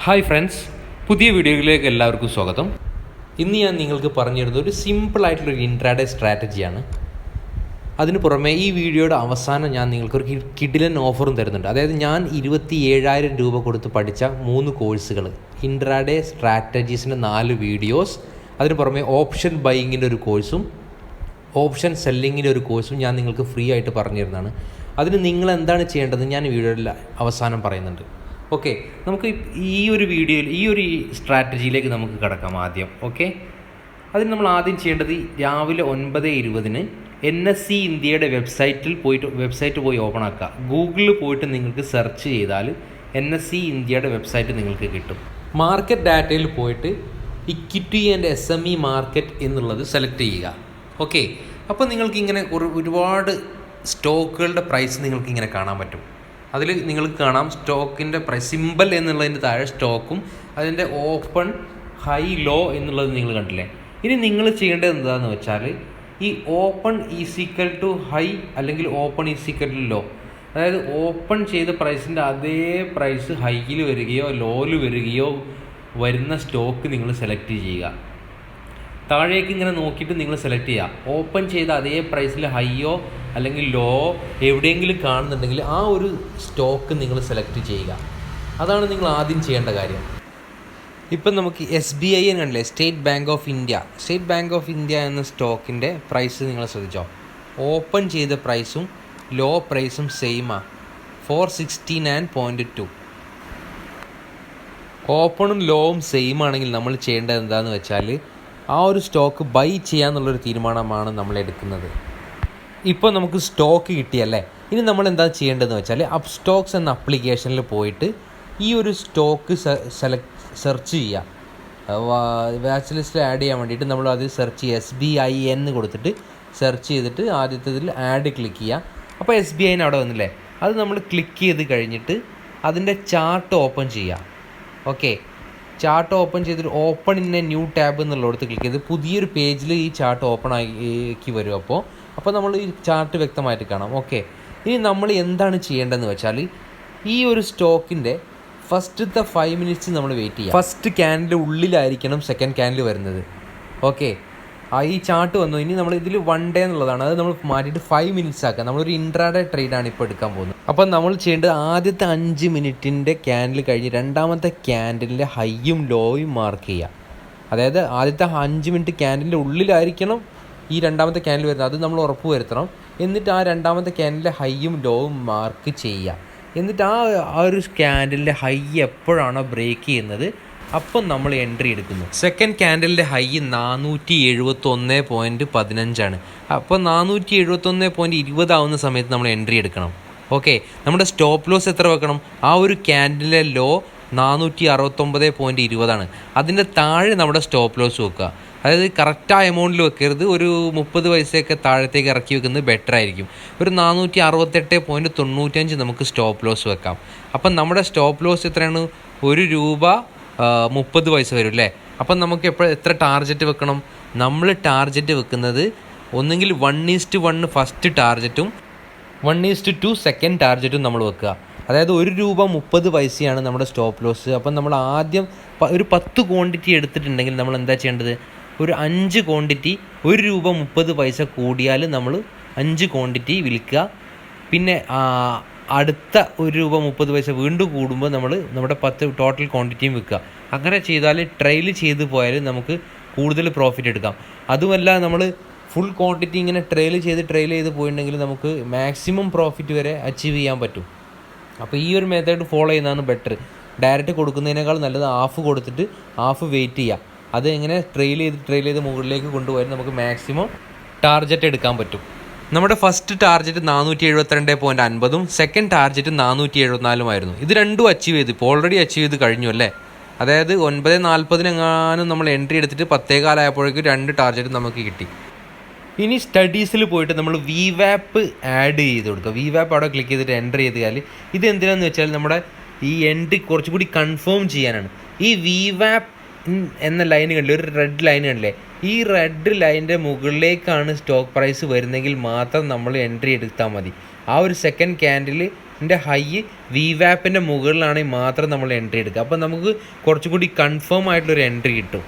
Hi friends, പുതിയ വീഡിയോയിലേക്ക് എല്ലാവർക്കും സ്വാഗതം. ഇന്ന് ഞാൻ നിങ്ങൾക്ക് പറഞ്ഞു തരുന്നത് ഒരു സിമ്പിളായിട്ടുള്ളൊരു ഇൻട്രാഡേ സ്ട്രാറ്റജിയാണ്. അതിന് പുറമെ ഈ വീഡിയോയുടെ അവസാനം ഞാൻ നിങ്ങൾക്കൊരു കിഡിലൻ ഓഫറും തരുന്നുണ്ട്. അതായത് ഞാൻ 27,000 രൂപ കൊടുത്ത് പഠിച്ച 3 കോഴ്സുകൾ, ഇൻട്രാഡേ സ്ട്രാറ്റജീസിൻ്റെ 4 വീഡിയോസ്, അതിന് പുറമെ ഓപ്ഷൻ ബൈയിങ്ങിൻ്റെ ഒരു കോഴ്സും ഓപ്ഷൻ സെല്ലിങ്ങിൻ്റെ ഒരു കോഴ്സും ഞാൻ നിങ്ങൾക്ക് ഫ്രീ ആയിട്ട് പറഞ്ഞു തരുന്നതാണ്. അതിന് നിങ്ങൾ എന്താണ് ചെയ്യേണ്ടത് ഞാൻ വീഡിയോയിൽ അവസാനം പറയുന്നുണ്ട്. ഓക്കെ, നമുക്ക് ഈ ഒരു വീഡിയോയിൽ ഈ ഒരു സ്ട്രാറ്റജിയിലേക്ക് നമുക്ക് കിടക്കാം ആദ്യം. ഓക്കെ, അതിന് നമ്മൾ ആദ്യം ചെയ്യേണ്ടത് രാവിലെ 9:20 NSE ഇന്ത്യയുടെ വെബ്സൈറ്റ് പോയി ഓപ്പൺ ആക്കുക. ഗൂഗിളിൽ പോയിട്ട് നിങ്ങൾക്ക് സെർച്ച് ചെയ്താൽ NSE ഇന്ത്യയുടെ വെബ്സൈറ്റ് നിങ്ങൾക്ക് കിട്ടും. മാർക്കറ്റ് ഡാറ്റയിൽ പോയിട്ട് ഇക്വിറ്റി ആൻഡ് SME മാർക്കറ്റ് എന്നുള്ളത് സെലക്ട് ചെയ്യുക. ഓക്കെ, അപ്പോൾ നിങ്ങൾക്കിങ്ങനെ ഒരുപാട് സ്റ്റോക്കുകളുടെ പ്രൈസ് നിങ്ങൾക്കിങ്ങനെ കാണാൻ പറ്റും. അതിൽ നിങ്ങൾക്ക് കാണാം സ്റ്റോക്കിൻ്റെ പ്രൈസ് സിമ്പൽ എന്നുള്ളതിൻ്റെ താഴെ സ്റ്റോക്കും അതിൻ്റെ ഓപ്പൺ ഹൈ ലോ എന്നുള്ളത് നിങ്ങൾ കണ്ടില്ലേ. ഇനി നിങ്ങൾ ചെയ്യേണ്ടത് എന്താണെന്ന് വെച്ചാൽ ഈ ഓപ്പൺ ഈസിക്കൽ ടു ഹൈ അല്ലെങ്കിൽ ഓപ്പൺ ഈസിക്കൽ ടു ലോ, അതായത് ഓപ്പൺ ചെയ്ത പ്രൈസിൻ്റെ അതേ പ്രൈസ് ഹൈയിൽ വരികയോ ലോയിൽ വരികയോ വരുന്ന സ്റ്റോക്ക് നിങ്ങൾ സെലക്ട് ചെയ്യുക. താഴേക്ക് ഇങ്ങനെ നോക്കിയിട്ട് നിങ്ങൾ സെലക്ട് ചെയ്യുക. ഓപ്പൺ ചെയ്ത അതേ പ്രൈസിൽ ഹൈയോ അല്ലെങ്കിൽ ലോ എവിടെയെങ്കിലും കാണുന്നുണ്ടെങ്കിൽ ആ ഒരു സ്റ്റോക്ക് നിങ്ങൾ സെലക്ട് ചെയ്യുക. അതാണ് നിങ്ങൾ ആദ്യം ചെയ്യേണ്ട കാര്യം. ഇപ്പം നമുക്ക് SBI കണ്ടില്ലേ, സ്റ്റേറ്റ് ബാങ്ക് ഓഫ് ഇന്ത്യ എന്ന സ്റ്റോക്കിൻ്റെ പ്രൈസ് നിങ്ങൾ ശ്രദ്ധിച്ചോ. ഓപ്പൺ ചെയ്ത പ്രൈസും ലോ പ്രൈസും സെയിമാണ്, 469.2. ഓപ്പണും ലോവും സെയിം ആണെങ്കിൽ നമ്മൾ ചെയ്യേണ്ടത് എന്താണെന്ന് വെച്ചാൽ ആ ഒരു സ്റ്റോക്ക് ബൈ ചെയ്യാന്നുള്ളൊരു തീരുമാനമാണ് നമ്മൾ എടുക്കുന്നത്. ഇപ്പോൾ നമുക്ക് സ്റ്റോക്ക് കിട്ടിയല്ലേ, ഇനി നമ്മൾ എന്താ ചെയ്യേണ്ടതെന്ന് വെച്ചാൽ upstox എന്ന ആപ്ലിക്കേഷനിൽ പോയിട്ട് ഈ ഒരു സ്റ്റോക്ക് സെർച്ച് ചെയ്യുക. വാച്ച് ലിസ്റ്റിൽ ആഡ് ചെയ്യാൻ വേണ്ടിയിട്ട് നമ്മൾ അത് സെർച്ച് ചെയ്യുക. SBI എന്ന് കൊടുത്തിട്ട് സെർച്ച് ചെയ്തിട്ട് ആദ്യത്തേതിൽ ആഡ് ക്ലിക്ക് ചെയ്യുക. അപ്പോൾ SBI അവിടെ വന്നില്ലേ, അത് നമ്മൾ ക്ലിക്ക് ചെയ്ത് കഴിഞ്ഞിട്ട് അതിൻ്റെ ചാർട്ട് ഓപ്പൺ ചെയ്യുക. ഓക്കെ, ചാർട്ട് ഓപ്പൺ ചെയ്തിട്ട് open in a new tab എന്നുള്ളിടത്ത് ക്ലിക്ക് ചെയ്ത് പുതിയൊരു പേജിൽ ഈ ചാർട്ട് ഓപ്പൺ ആക്കി വരും. അപ്പോൾ നമ്മൾ ഈ ചാർട്ട് വ്യക്തമായിട്ട് കാണാം. ഓക്കെ, ഇനി നമ്മൾ എന്താണ് ചെയ്യേണ്ടതെന്ന് വെച്ചാൽ ഈ ഒരു സ്റ്റോക്കിൻ്റെ ഫസ്റ്റത്തെ 5 മിനിറ്റ്സ് നമ്മൾ വെയിറ്റ് ചെയ്യുക. ഫസ്റ്റ് ക്യാൻഡിൽ ഉള്ളിലായിരിക്കണം സെക്കൻഡ് ക്യാൻഡിൽ വരുന്നത്. ഓക്കെ, ഈ ചാർട്ട് വന്നു. ഇനി നമ്മൾ ഇതിൽ 1 ഡേ എന്നുള്ളതാണ്, അത് നമ്മൾ മാറ്റിയിട്ട് 5 മിനിറ്റ്സ് ആക്കുക. നമ്മളൊരു ഇൻട്രാഡേ ട്രേഡാണ് ഇപ്പോൾ എടുക്കാൻ പോകുന്നത്. അപ്പം നമ്മൾ ചെയ്യേണ്ടത് ആദ്യത്തെ 5 മിനിറ്റിൻ്റെ ക്യാൻഡിൽ കഴിഞ്ഞ് രണ്ടാമത്തെ ക്യാൻഡിലിൻ്റെ ഹൈയും ലോയും മാർക്ക് ചെയ്യുക. അതായത് ആദ്യത്തെ 5 മിനിറ്റ് ക്യാൻഡിലിൻ്റെ ഉള്ളിലായിരിക്കണം ഈ രണ്ടാമത്തെ ക്യാൻഡിൽ വരുന്നത്, അത് നമ്മൾ ഉറപ്പ് വരുത്തണം. എന്നിട്ട് ആ രണ്ടാമത്തെ ക്യാൻഡിലിൻ്റെ ഹൈയും ലോവും മാർക്ക് ചെയ്യുക. എന്നിട്ട് ആ ഒരു ക്യാൻഡിലിൻ്റെ ഹൈ എപ്പോഴാണോ ബ്രേക്ക് ചെയ്യുന്നത് അപ്പം നമ്മൾ എൻട്രി എടുക്കുന്നു. സെക്കൻഡ് ക്യാൻഡിലിൻ്റെ ഹൈ 471.15 അപ്പോൾ 471.20 ആവുന്ന സമയത്ത് നമ്മൾ എൻട്രി എടുക്കണം. ഓക്കെ, നമ്മുടെ സ്റ്റോപ്പ് ലോസ് എത്ര വെക്കണം? ആ ഒരു ക്യാൻഡിലെ ലോ 469.20 അതിൻ്റെ താഴെ നമ്മുടെ സ്റ്റോപ്പ് ലോസ് വെക്കുക. അതായത് കറക്റ്റായ എമൗണ്ടിൽ വെക്കരുത്, ഒരു 30 പൈസയൊക്കെ താഴത്തേക്ക് ഇറക്കി വെക്കുന്നത് ബെറ്റർ ആയിരിക്കും. ഒരു 468.95 നമുക്ക് സ്റ്റോപ്പ് ലോസ് വെക്കാം. അപ്പം നമ്മുടെ സ്റ്റോപ്പ് ലോസ് എത്രയാണ്? ₹1.30 വരും അല്ലേ. അപ്പം നമുക്ക് എത്ര ടാർഗറ്റ് വെക്കണം? നമ്മൾ ടാർഗറ്റ് വെക്കുന്നത് ഒന്നെങ്കിൽ 1:1 ഫസ്റ്റ് ടാർഗറ്റും 1:2 സെക്കൻഡ് ടാർഗറ്റും നമ്മൾ വെക്കുക. അതായത് ₹1.30 നമ്മുടെ സ്റ്റോപ്പ് ലോസ്. അപ്പം നമ്മൾ ആദ്യം ഒരു 10 ക്വാണ്ടിറ്റി എടുത്തിട്ടുണ്ടെങ്കിൽ നമ്മൾ എന്താ ചെയ്യേണ്ടത്? ഒരു 5 ക്വാണ്ടിറ്റി ₹1.30 കൂടിയാൽ നമ്മൾ 5 ക്വാണ്ടിറ്റി വിൽക്കുക. പിന്നെ അടുത്ത ₹1.30 വീണ്ടും കൂടുമ്പോൾ നമ്മുടെ 10 ടോട്ടൽ ക്വാണ്ടിറ്റിയും വിൽക്കുക. അങ്ങനെ ചെയ്താൽ ട്രെയിൽ ചെയ്ത് പോയാൽ നമുക്ക് കൂടുതൽ പ്രോഫിറ്റ് എടുക്കാം. അതുമല്ല, നമ്മൾ ഫുൾ ക്വാണ്ടിറ്റി ഇങ്ങനെ ട്രെയിൽ ചെയ്ത് പോയിട്ടുണ്ടെങ്കിൽ നമുക്ക് മാക്സിമം പ്രോഫിറ്റ് വരെ അച്ചീവ് ചെയ്യാൻ പറ്റും. അപ്പോൾ ഈ ഒരു മെത്തേഡ് ഫോളോ ചെയ്യുന്നതാണ് ബെറ്റർ. ഡയറക്റ്റ് കൊടുക്കുന്നതിനേക്കാൾ നല്ലത് ഹാഫ് കൊടുത്തിട്ട് ഹാഫ് വെയിറ്റ് ചെയ്യുക. അത് എങ്ങനെ ട്രെയിൽ ചെയ്ത് മുകളിലേക്ക് കൊണ്ടുപോയാൽ നമുക്ക് മാക്സിമം ടാർഗറ്റ് എടുക്കാൻ പറ്റും. നമ്മുടെ ഫസ്റ്റ് ടാർഗറ്റ് 472.50 സെക്കൻഡ് ടാർഗറ്റ് 474 ഇത് രണ്ടും അച്ചീവ് ചെയ്ത് ഇപ്പോൾ ഓൾറെഡി അച്ചീവ് ചെയ്ത് കഴിഞ്ഞു അല്ലേ. അതായത് 9:40 നമ്മൾ എൻട്രി എടുത്തിട്ട് 10:15 ആയപ്പോഴേക്കും 2 ടാർഗറ്റ് നമുക്ക് കിട്ടി. ഇനി സ്റ്റഡീസിൽ പോയിട്ട് നമ്മൾ VWAP ആഡ് ചെയ്ത് കൊടുക്കുക. VWAP അവിടെ ക്ലിക്ക് ചെയ്തിട്ട് എൻ്റർ ചെയ്താൽ ഇത് എന്തിനാണെന്ന് വെച്ചാൽ നമ്മുടെ ഈ എൻട്രി കുറച്ചുകൂടി കൺഫേം ചെയ്യാനാണ്. ഈ VWAP എന്ന ലൈൻ കണ്ടില്ലേ, ഒരു റെഡ് ലൈൻ കണ്ടില്ലേ, ഈ റെഡ് ലൈനിൻ്റെ മുകളിലേക്കാണ് സ്റ്റോക്ക് പ്രൈസ് വരുന്നെങ്കിൽ മാത്രം നമ്മൾ എൻട്രി എടുത്താൽ മതി. ആ ഒരു സെക്കൻഡ് ക്യാൻഡിൽ ൻ്റെ ഹൈ VWAPൻ്റെ മുകളിലാണെങ്കിൽ മാത്രം നമ്മൾ എൻട്രി എടുക്കുക. അപ്പോൾ നമുക്ക് കുറച്ചുകൂടി കൺഫേം ആയിട്ടുള്ളൊരു എൻട്രി കിട്ടും.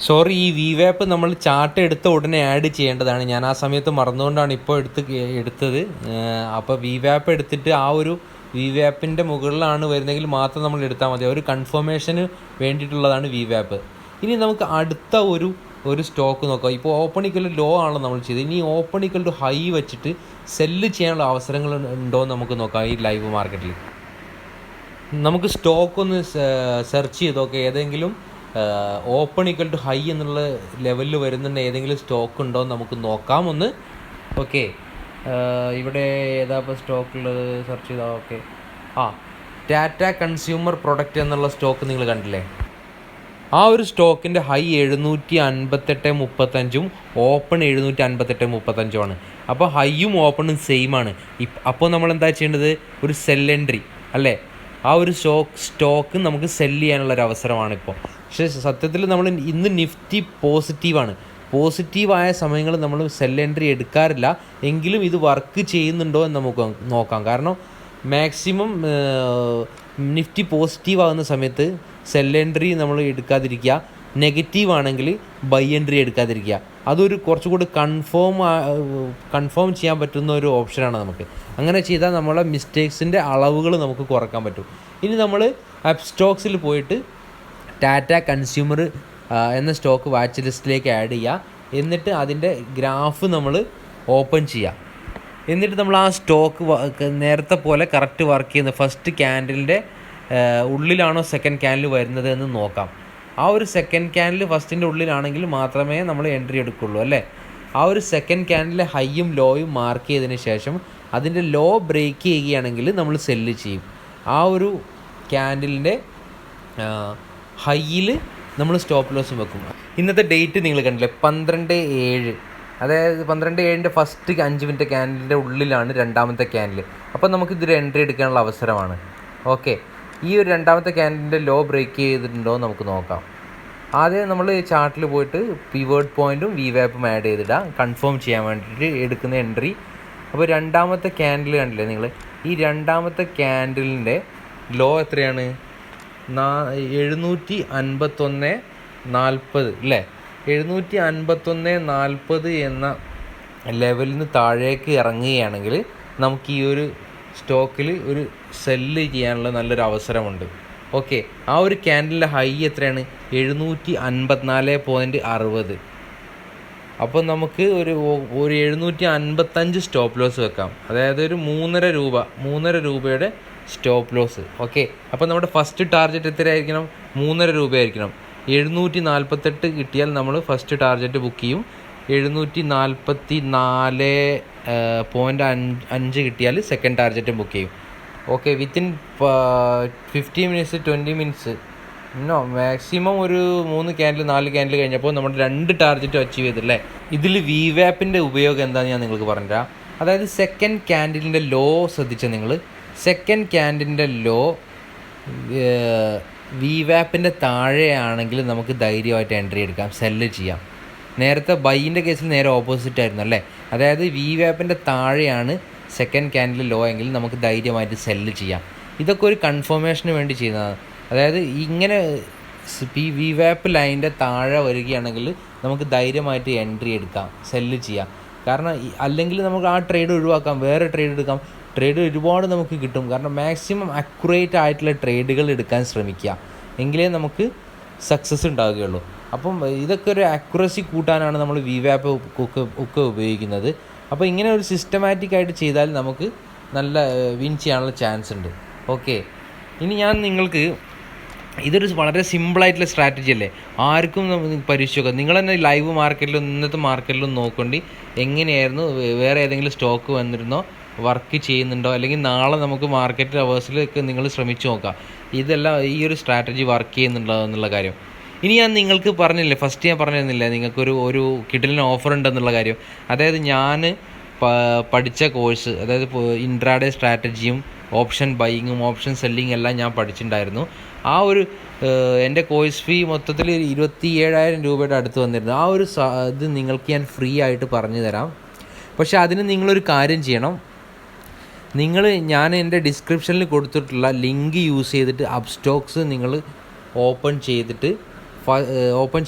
സോറി, ഈ VWAP നമ്മൾ ചാർട്ട് എടുത്ത ഉടനെ ആഡ് ചെയ്യേണ്ടതാണ്. ഞാൻ ആ സമയത്ത് മറന്നുകൊണ്ടാണ് ഇപ്പോൾ എടുത്തത്. അപ്പോൾ VWAP എടുത്തിട്ട് ആ ഒരു VWAPൻ്റെ മുകളിലാണ് വരുന്നതെങ്കിൽ മാത്രം നമ്മൾ എടുത്താൽ മതി. ഒരു കൺഫർമേഷന് വേണ്ടിയിട്ടുള്ളതാണ് VWAP. ഇനി നമുക്ക് അടുത്ത ഒരു സ്റ്റോക്ക് നോക്കാം. ഇപ്പോൾ ഓപ്പൺ ഈക്വൽ ടു ലോ ആണല്ലോ നമ്മൾ ചെയ്തത്. ഇനി ഓപ്പൺ ഈക്വൽ ടു ഹൈ വെച്ചിട്ട് സെല്ല് ചെയ്യാനുള്ള അവസരങ്ങൾ ഉണ്ടോ എന്ന് നമുക്ക് നോക്കാം. ഈ ലൈവ് മാർക്കറ്റിൽ നമുക്ക് സ്റ്റോക്ക് ഒന്ന് സെർച്ച് ചെയ്ത് നോക്കാം. ഏതെങ്കിലും ഓപ്പൺ ഈക്വൽ ടു ഹൈ എന്നുള്ള ലെവലിൽ വരുന്നുണ്ട് ഏതെങ്കിലും സ്റ്റോക്ക് ഉണ്ടോ എന്ന് നമുക്ക് നോക്കാം ഒന്ന്. ഓക്കെ, ഇവിടെ ഏതാ ഇപ്പോൾ സ്റ്റോക്കുള്ളത് സെർച്ച് ചെയ്താൽ. ഓക്കെ, ടാറ്റ കൺസ്യൂമർ പ്രൊഡക്റ്റ് എന്നുള്ള സ്റ്റോക്ക് നിങ്ങൾ കണ്ടില്ലേ? ആ ഒരു സ്റ്റോക്കിൻ്റെ ഹൈ 758.35 ഓപ്പൺ 758.35 അപ്പോൾ ഹൈയും ഓപ്പണും സെയിം ആണ്. അപ്പോൾ നമ്മൾ എന്താ ചെയ്യേണ്ടത്? ഒരു സെൽ എൻട്രി അല്ലേ? ആ ഒരു സ്റ്റോക്ക് നമുക്ക് സെല്ല് ചെയ്യാനുള്ളൊരു അവസരമാണ് ഇപ്പോൾ. പക്ഷേ സത്യത്തിൽ നമ്മൾ ഇന്ന് നിഫ്റ്റി പോസിറ്റീവായ സമയങ്ങൾ നമ്മൾ സെൽ എൻട്രി എടുക്കാറില്ല. എങ്കിലും ഇത് വർക്ക് ചെയ്യുന്നുണ്ടോ എന്ന് നമുക്ക് നോക്കാം. കാരണം മാക്സിമം നിഫ്റ്റി പോസിറ്റീവ് ആകുന്ന സമയത്ത് സെൽ എൻട്രി നമ്മൾ എടുക്കാതിരിക്കുക. നെഗറ്റീവ് ആണെങ്കിൽ ബൈ എൻട്രി എടുക്കാതിരിക്കുക. അതൊരു കുറച്ചുകൂടി കൺഫേം ചെയ്യാൻ പറ്റുന്ന ഒരു ഓപ്ഷനാണ് നമുക്ക്. അങ്ങനെ ചെയ്താൽ നമ്മളെ മിസ്റ്റേക്സിൻ്റെ അളവുകൾ നമുക്ക് കുറക്കാൻ പറ്റും. ഇനി നമ്മൾ upstoxൽ പോയിട്ട് ടാറ്റ കൺസ്യൂമർ എന്ന സ്റ്റോക്ക് വാച്ച് ലിസ്റ്റിലേക്ക് ആഡ് ചെയ്യുക. എന്നിട്ട് അതിൻ്റെ ഗ്രാഫ് നമ്മൾ ഓപ്പൺ ചെയ്യുക. എന്നിട്ട് നമ്മൾ ആ സ്റ്റോക്ക് നേരത്തെ പോലെ കറക്റ്റ് വർക്ക് ചെയ്യുന്ന ഫസ്റ്റ് ക്യാൻഡിലിൻ്റെ ഉള്ളിലാണോ സെക്കൻഡ് ക്യാൻഡിൽ വരുന്നത് എന്ന് നോക്കാം. ആ ഒരു സെക്കൻഡ് ക്യാൻഡിൽ ഫസ്റ്റിൻ്റെ ഉള്ളിലാണെങ്കിൽ മാത്രമേ നമ്മൾ എൻട്രി എടുക്കുള്ളൂ അല്ലേ? ആ ഒരു സെക്കൻഡ് ക്യാൻഡിലെ ഹൈയും ലോയും മാർക്ക് ചെയ്തതിന് ശേഷം അതിൻ്റെ ലോ ബ്രേക്ക് ചെയ്യുകയാണെങ്കിൽ നമ്മൾ സെല്ല് ചെയ്യും. ആ ഒരു ക്യാൻഡിലിൻ്റെ ഹൈയിൽ നമ്മൾ സ്റ്റോപ്പ് ലോസും വെക്കും. ഇന്നത്തെ ഡേറ്റ് നിങ്ങൾ കണ്ടില്ലേ? 12/7. അതായത് 12/7 ഫസ്റ്റ് 5 മിനിറ്റ് ക്യാൻഡിലിൻ്റെ ഉള്ളിലാണ് രണ്ടാമത്തെ ക്യാൻഡിൽ. അപ്പോൾ നമുക്കിതൊരു എൻട്രി എടുക്കാനുള്ള അവസരമാണ്. ഓക്കെ, ഈ ഒരു രണ്ടാമത്തെ ക്യാൻഡിലിൻ്റെ ലോ ബ്രേക്ക് ചെയ്തിട്ടുണ്ടോ എന്ന് നമുക്ക് നോക്കാം. ആദ്യം നമ്മൾ ചാർട്ടിൽ പോയിട്ട് പിവേർഡ് പോയിൻറ്റും VWAPും ആഡ് ചെയ്തിടാം കൺഫേം ചെയ്യാൻ വേണ്ടിയിട്ട് എടുക്കുന്ന എൻട്രി. അപ്പോൾ രണ്ടാമത്തെ ക്യാൻഡിൽ കണ്ടില്ലേ നിങ്ങൾ? ഈ രണ്ടാമത്തെ ക്യാൻഡിലിൻ്റെ ലോ എത്രയാണ്? 751.40 അല്ലേ? 751.40 എന്ന ലെവലിൽ നിന്ന് താഴേക്ക് ഇറങ്ങുകയാണെങ്കിൽ നമുക്ക് ഈ ഒരു സ്റ്റോക്കിൽ ഒരു സെല്ല് ചെയ്യാനുള്ള നല്ലൊരു അവസരമുണ്ട്. ഓക്കെ, ആ ഒരു ക്യാൻഡിലിൻ്റെ ഹൈ എത്രയാണ്? 754.60. അപ്പോൾ നമുക്ക് ഒരു 755 സ്റ്റോപ്പ് ലോസ് വെക്കാം. അതായത് ഒരു 3.5 രൂപയുടെ സ്റ്റോപ്പ് ലോസ്. ഓക്കെ, അപ്പോൾ നമ്മുടെ ഫസ്റ്റ് ടാർഗറ്റ് എത്രയായിരിക്കണം? 3.5 രൂപയായിരിക്കണം. 748 കിട്ടിയാൽ നമ്മൾ ഫസ്റ്റ് ടാർഗറ്റ് ബുക്ക് ചെയ്യും. 744.5 കിട്ടിയാൽ സെക്കൻഡ് ടാർഗറ്റ് ബുക്ക് ചെയ്യും. Okay, within 15 minutes 20 minutes maximum ഒരു 3 ക്യാൻഡിൽ 4 ക്യാൻഡിൽ കഴിഞ്ഞപ്പോൾ നമ്മുടെ 2 ടാർഗറ്റും അച്ചീവ് ചെയ്തില്ലേ? ഇതിൽ VWAPൻ്റെ ഉപയോഗം എന്താണെന്ന് ഞാൻ നിങ്ങൾക്ക് പറഞ്ഞുതരാം. അതായത് സെക്കൻഡ് ക്യാൻഡിലിൻ്റെ ലോ ശ്രദ്ധിച്ചാൽ നിങ്ങൾ സെക്കൻഡ് ക്യാൻഡിലിൻ്റെ ലോ VWAPൻ്റെ താഴെയാണെങ്കിൽ നമുക്ക് ധൈര്യമായിട്ട് എൻട്രി എടുക്കാം, സെല്ല് ചെയ്യാം. നേരത്തെ ബൈൻ്റെ കേസിൽ നേരെ ഓപ്പോസിറ്റ് ആയിരുന്നു അല്ലേ? അതായത് VWAPൻ്റെ താഴെയാണ് സെക്കൻഡ് ക്യാൻഡിൽ ലോ എങ്കിൽ നമുക്ക് ധൈര്യമായിട്ട് സെല്ല് ചെയ്യാം. ഇതൊക്കെ ഒരു കൺഫർമേഷന് വേണ്ടി ചെയ്യുന്നതാണ്. അതായത് ഇങ്ങനെ VWAP ലൈനിൻ്റെ താഴെ വരികയാണെങ്കിൽ നമുക്ക് ധൈര്യമായിട്ട് എൻട്രി എടുക്കാം, സെല്ല് ചെയ്യാം. കാരണം അല്ലെങ്കിൽ നമുക്ക് ആ ട്രേഡ് ഒഴിവാക്കാം, വേറെ ട്രേഡ് എടുക്കാം. ട്രേഡ് ഒരുപാട് നമുക്ക് കിട്ടും. കാരണം മാക്സിമം അക്യുറേറ്റ് ആയിട്ടുള്ള ട്രേഡുകൾ എടുക്കാൻ ശ്രമിക്കുക, എങ്കിലേ നമുക്ക് സക്സസ് ഉണ്ടാവുകയുള്ളൂ. അപ്പം ഇതൊക്കെ ഒരു അക്യുറസി കൂട്ടാനാണ് നമ്മൾ VWAP ഒക്കെ ഉപയോഗിക്കുന്നത്. അപ്പോൾ ഇങ്ങനെ ഒരു സിസ്റ്റമാറ്റിക് ആയിട്ട് ചെയ്താൽ നമുക്ക് നല്ല വിൻ ചെയ്യാനുള്ള ചാൻസ് ഉണ്ട്. ഓക്കെ, ഇനി ഞാൻ നിങ്ങൾക്ക് ഇതൊരു വളരെ സിമ്പിളായിട്ടുള്ള സ്ട്രാറ്റജി അല്ലേ? ആർക്കും പരീക്ഷിച്ച് നോക്കാം. നിങ്ങൾ തന്നെ ലൈവ് മാർക്കറ്റിലും ഇന്നത്തെ മാർക്കറ്റിലും നോക്കേണ്ടി എങ്ങനെയായിരുന്നു, വേറെ ഏതെങ്കിലും സ്റ്റോക്ക് വന്നിരുന്നോ, വർക്ക് ചെയ്യുന്നുണ്ടോ, അല്ലെങ്കിൽ നാളെ നമുക്ക് മാർക്കറ്റ് അവേഴ്സിലേക്ക് നിങ്ങൾ ശ്രമിച്ചു നോക്കാം ഇതെല്ലാം ഈ ഒരു സ്ട്രാറ്റജി വർക്ക് ചെയ്യുന്നുണ്ടോ എന്നുള്ള കാര്യം. ഇനി ഞാൻ നിങ്ങൾക്ക് പറഞ്ഞില്ലേ, ഫസ്റ്റ് ഞാൻ പറഞ്ഞിരുന്നില്ല നിങ്ങൾക്കൊരു കിഡിലിന് ഓഫർ ഉണ്ടെന്നുള്ള കാര്യം. അതായത് ഞാൻ പഠിച്ച കോഴ്സ്, അതായത് ഇൻട്രാഡേ സ്ട്രാറ്റജിയും ഓപ്ഷൻ ബൈയിങ്ങും ഓപ്ഷൻ സെല്ലിങ് എല്ലാം ഞാൻ പഠിച്ചിട്ടുണ്ടായിരുന്നു. ആ ഒരു എൻ്റെ കോഴ്സ് ഫീ മൊത്തത്തിൽ 27,000 രൂപയുടെ അടുത്ത് വന്നിരുന്നു. ആ ഒരു ഇത് നിങ്ങൾക്ക് ഞാൻ ഫ്രീ ആയിട്ട് പറഞ്ഞു തരാം. പക്ഷേ അതിന് നിങ്ങളൊരു കാര്യം ചെയ്യണം. ഞാൻ എൻ്റെ ഡിസ്ക്രിപ്ഷനിൽ കൊടുത്തിട്ടുള്ള ലിങ്ക് യൂസ് ചെയ്തിട്ട് അപ്സ്റ്റോക്സ് നിങ്ങൾ ഓപ്പൺ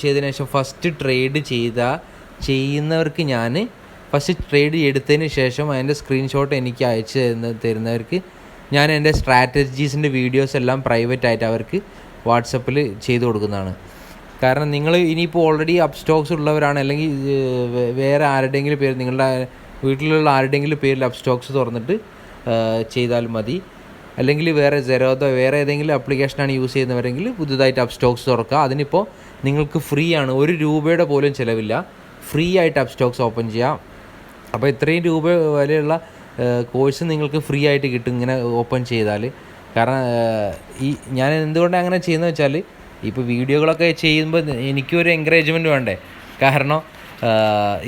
ചെയ്തതിന് ശേഷം ഫസ്റ്റ് ട്രേഡ് ചെയ്യുന്നവർക്ക് ഫസ്റ്റ് ട്രേഡ് എടുത്തതിന് ശേഷം അതിൻ്റെ സ്ക്രീൻഷോട്ട് എനിക്ക് അയച്ച് തരുന്നവർക്ക് ഞാൻ എൻ്റെ സ്ട്രാറ്റജീസിൻ്റെ വീഡിയോസ് എല്ലാം പ്രൈവറ്റ് ആയിട്ട് അവർക്ക് വാട്സപ്പിൽ ചെയ്ത് കൊടുക്കുന്നതാണ്. കാരണം നിങ്ങൾ ഇനിയിപ്പോൾ ഓൾറെഡി അപ്സ്റ്റോക്സ് ഉള്ളവരാണ്, അല്ലെങ്കിൽ വേറെ ആരുടെയെങ്കിലും പേര്, നിങ്ങളുടെ വീട്ടിലുള്ള ആരുടെയെങ്കിലും പേരിൽ അപ്സ്റ്റോക്സ് തുറന്നിട്ട് ചെയ്താൽ മതി. അല്ലെങ്കിൽ വേറെ സെറോദോ വേറെ ഏതെങ്കിലും ആപ്ലിക്കേഷനാണ് യൂസ് ചെയ്യുന്നവരെങ്കിൽ പുതുതായിട്ട് അപ്സ്റ്റോക്സ് തുറക്കുക. അതിനിപ്പോൾ നിങ്ങൾക്ക് ഫ്രീ ആണ്, ₹1 പോലും ചിലവില്ല. ഫ്രീ ആയിട്ട് അപ്സ്റ്റോക്സ് ഓപ്പൺ ചെയ്യാം. അപ്പോൾ ഇത്രയും രൂപ വിലയുള്ള കോഴ്സ് നിങ്ങൾക്ക് ഫ്രീ ആയിട്ട് കിട്ടും ഇങ്ങനെ ഓപ്പൺ ചെയ്താൽ. കാരണം ഞാൻ എന്തുകൊണ്ടാണ് അങ്ങനെ ചെയ്യുന്നത് വെച്ചാൽ, ഇപ്പോൾ വീഡിയോകളൊക്കെ ചെയ്യുമ്പോൾ എനിക്കൊരു എൻകറേജ്മെൻറ്റ് വേണ്ടേ. കാരണം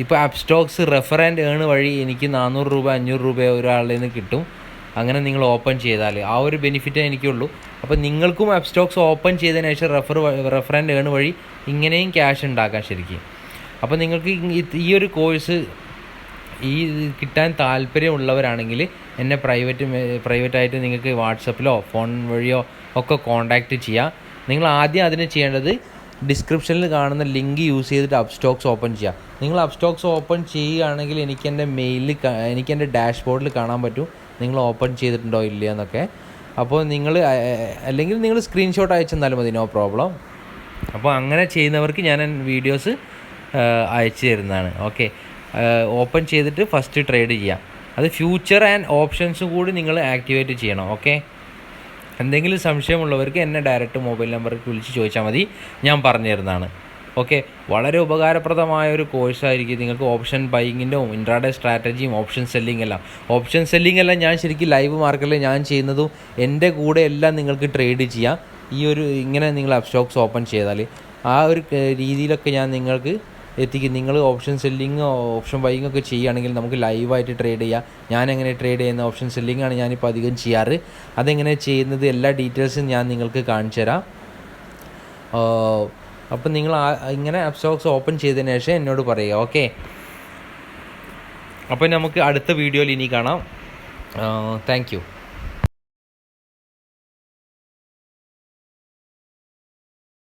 ഇപ്പോൾ അപ്സ്റ്റോക്സ് റെഫർ ആൻഡ് ഏൺ വഴി എനിക്ക് ₹400 ₹500 ഒരാളുടെ നിന്ന് കിട്ടും. അങ്ങനെ നിങ്ങൾ ഓപ്പൺ ചെയ്താൽ ആ ഒരു ബെനിഫിറ്റേ എനിക്കുള്ളൂ. അപ്പോൾ നിങ്ങൾക്കും അപ്സ്റ്റോക്സ് ഓപ്പൺ ചെയ്തതിന് ശേഷം റെഫർ ആൻഡ് ഏൺ വഴി ഇങ്ങനെയും ക്യാഷ് ഉണ്ടാക്കാം ശരിക്കും. അപ്പോൾ നിങ്ങൾക്ക് ഈ ഒരു കോഴ്സ് കിട്ടാൻ താല്പര്യമുള്ളവരാണെങ്കിൽ എന്നെ പ്രൈവറ്റായിട്ട് നിങ്ങൾക്ക് വാട്സപ്പിലോ ഫോൺ വഴിയോ ഒക്കെ കോൺടാക്റ്റ് ചെയ്യാം. നിങ്ങൾ ആദ്യം അതിന് ചെയ്യേണ്ടത് ഡിസ്ക്രിപ്ഷനിൽ കാണുന്ന ലിങ്ക് യൂസ് ചെയ്തിട്ട് അപ്സ്റ്റോക്സ് ഓപ്പൺ ചെയ്യുക. നിങ്ങൾ അപ്സ്റ്റോക്സ് ഓപ്പൺ ചെയ്യുകയാണെങ്കിൽ എനിക്ക് എൻ്റെ ഡാഷ്ബോർഡിൽ കാണാൻ പറ്റും നിങ്ങൾ ഓപ്പൺ ചെയ്തിട്ടുണ്ടോ ഇല്ല എന്നൊക്കെ. അപ്പോൾ അല്ലെങ്കിൽ നിങ്ങൾ സ്ക്രീൻഷോട്ട് അയച്ചെന്നാലും മതി, നോ പ്രോബ്ലം. അപ്പോൾ അങ്ങനെ ചെയ്യുന്നവർക്ക് ഞാൻ വീഡിയോസ് അയച്ചു തരുന്നതാണ്. ഓക്കെ, ഓപ്പൺ ചെയ്തിട്ട് ഫസ്റ്റ് ട്രേഡ് ചെയ്യാം. അത് ഫ്യൂച്ചർ ആൻഡ് ഓപ്ഷൻസും കൂടി നിങ്ങൾ ആക്ടിവേറ്റ് ചെയ്യണം. ഓക്കെ, എന്തെങ്കിലും സംശയമുള്ളവർക്ക് എന്നെ ഡയറക്റ്റ് മൊബൈൽ നമ്പറിൽ വിളിച്ച് ചോദിച്ചാൽ മതി, ഞാൻ പറഞ്ഞു തരുന്നതാണ്. ഓക്കെ, വളരെ ഉപകാരപ്രദമായ ഒരു കോഴ്സായിരിക്കും. നിങ്ങൾക്ക് ഓപ്ഷൻ ബൈങ്ങിൻ്റെ ഇൻട്രാഡേ സ്ട്രാറ്റജിയും ഓപ്ഷൻ സെല്ലിംഗ് എല്ലാം ഞാൻ ശരിക്കും ലൈവ് മാർക്കറ്റിൽ ഞാൻ ചെയ്യുന്നതും എൻ്റെ കൂടെ എല്ലാം നിങ്ങൾക്ക് ട്രേഡ് ചെയ്യാം. ഇങ്ങനെ നിങ്ങൾ അപ്സ്റ്റോക്സ് ഓപ്പൺ ചെയ്താൽ ആ ഒരു രീതിയിലൊക്കെ ഞാൻ നിങ്ങൾക്ക് എത്തിക്കും. നിങ്ങൾ ഓപ്ഷൻ സെല്ലിങ് ഓപ്ഷൻ ബൈയിങ് ഒക്കെ ചെയ്യുകയാണെങ്കിൽ നമുക്ക് ലൈവായിട്ട് ട്രേഡ് ചെയ്യാം. ഞാനെങ്ങനെ ട്രേഡ് ചെയ്യുന്ന ഓപ്ഷൻ സെല്ലിങ്ങാണ് ഞാനിപ്പോൾ അധികം ചെയ്യാറ്. അതെങ്ങനെ ചെയ്യുന്നത് എല്ലാ ഡീറ്റെയിൽസും ഞാൻ നിങ്ങൾക്ക് കാണിച്ചു തരാം. അപ്പം നിങ്ങൾ ഇങ്ങനെ അപ്സ്റ്റോക്സ് ഓപ്പൺ ചെയ്തതിന് ശേഷം എന്നോട് പറയുക. ഓക്കെ, അപ്പോൾ നമുക്ക് അടുത്ത വീഡിയോയിൽ ഇനി കാണാം. Thank you.